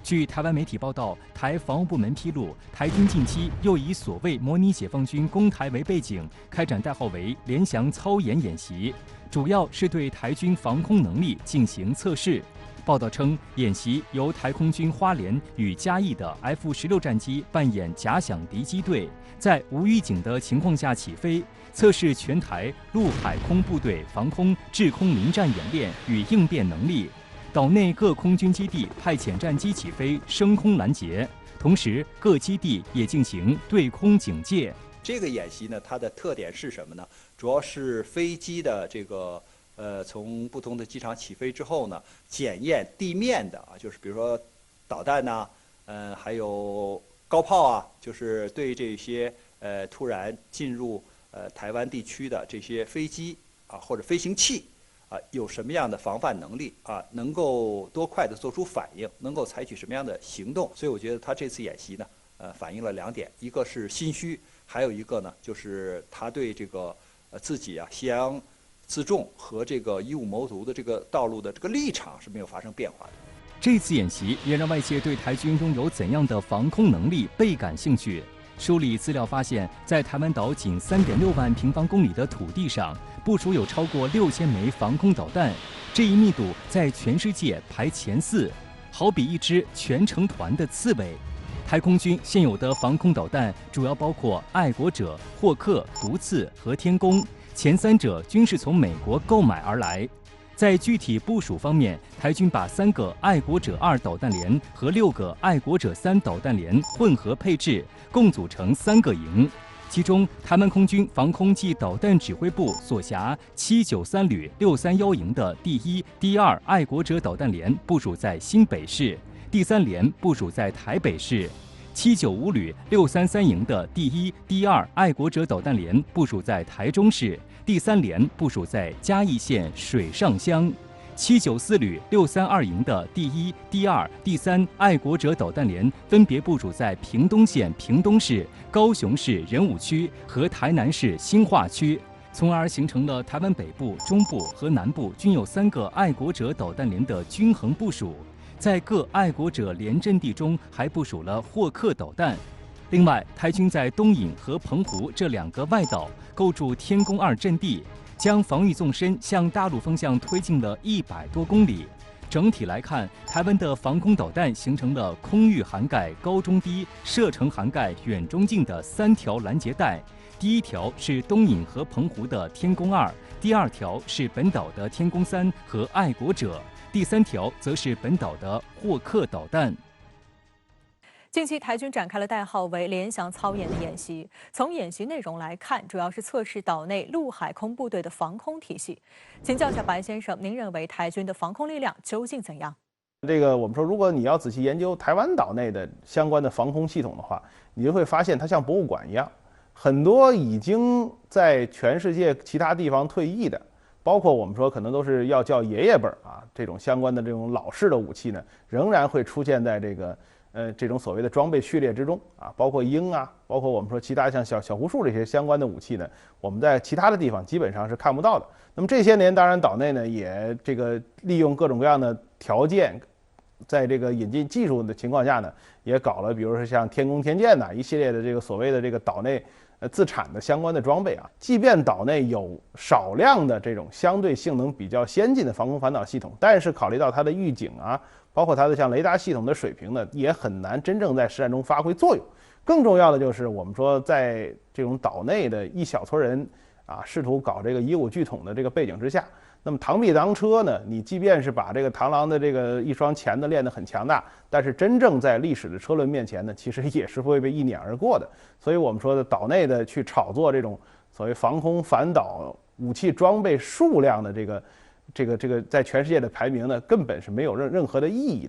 据台湾媒体报道，台防务部门披露，台军近期又以所谓模拟解放军攻台为背景，开展代号为“联翔操演”演习，主要是对台军防空能力进行测试。报道称，演习由台空军花莲与嘉义的 F-16战机扮演假想敌机队，在无预警的情况下起飞，测试全台陆海空部队防空制空临战演练与应变能力。岛内各空军基地派遣战机起飞升空拦截，同时各基地也进行对空警戒。这个演习呢，它的特点是什么呢？主要是飞机的这个从不同的机场起飞之后呢，检验地面的就是比如说导弹呐，还有高炮啊，就是对这些突然进入台湾地区的这些飞机或者飞行器。有什么样的防范能力能够多快的做出反应，能够采取什么样的行动？所以我觉得他这次演习呢，反映了2点，一个是心虚，还有一个呢，就是他对这个自己挟洋自重和这个以武谋独的这个道路的这个立场是没有发生变化的。这次演习也让外界对台军拥有怎样的防空能力倍感兴趣。梳理资料发现，在台湾岛仅3.6万平方公里的土地上，部署有超过6000枚防空导弹，这一密度在全世界排前4，好比一支全程团的刺猬。台空军现有的防空导弹主要包括爱国者、霍克、毒刺和天弓，前3者均是从美国购买而来。在具体部署方面，台军把3个爱国者2导弹连和6个爱国者3导弹连混合配置，共组成3个营。其中，台湾空军防空暨导弹指挥部所辖793旅631营的第1、第2爱国者导弹连部署在新北市，第3连部署在台北市。795旅633营的第1、第2爱国者导弹连部署在台中市，第3连部署在嘉义县水上乡。794旅632营的第1、第2、第3爱国者导弹连分别部署在屏东县屏东市、高雄市仁武区和台南市新化区，从而形成了台湾北部、中部和南部均有3个爱国者导弹连的均衡部署。在各爱国者连阵地中还部署了霍克导弹。另外，台军在东引和澎湖这2个外岛构筑天弓2阵地，将防御纵深向大陆方向推进了100多公里。整体来看，台湾的防空导弹形成了空域涵盖高中低、射程涵盖远中近的3条拦截带。第1条是东引和澎湖的天弓2，第2条是本岛的天弓3和爱国者，第3条则是本岛的霍克导弹。近期台军展开了代号为“联翔操演”的演习。从演习内容来看，主要是测试岛内陆海空部队的防空体系。请教一下白先生，您认为台军的防空力量究竟怎样？这个我们说，如果你要仔细研究台湾岛内的相关的防空系统的话，你就会发现它像博物馆一样，很多已经在全世界其他地方退役的，包括我们说可能都是要叫爷爷辈这种相关的这种老式的武器呢，仍然会出现在这种所谓的装备序列之中包括鹰包括我们说其他像小胡树这些相关的武器呢，我们在其他的地方基本上是看不到的。那么这些年，当然岛内呢也利用各种各样的条件，在这个引进技术的情况下呢，也搞了比如说像天弓天箭一系列的这个所谓的这个岛内自产的相关的装备即便岛内有少量的这种相对性能比较先进的防空反导系统，但是考虑到它的预警包括它的像雷达系统的水平呢，也很难真正在实战中发挥作用。更重要的就是我们说，在这种岛内的一小撮人试图搞这个以武拒统的这个背景之下，那么螳臂当车呢，你即便是把这个螳螂的这个一双钳子练得很强大，但是真正在历史的车轮面前呢，其实也是会被一碾而过的。所以我们说的岛内的去炒作这种所谓防空反导武器装备数量的这个在全世界的排名呢，根本是没有任何的意义的。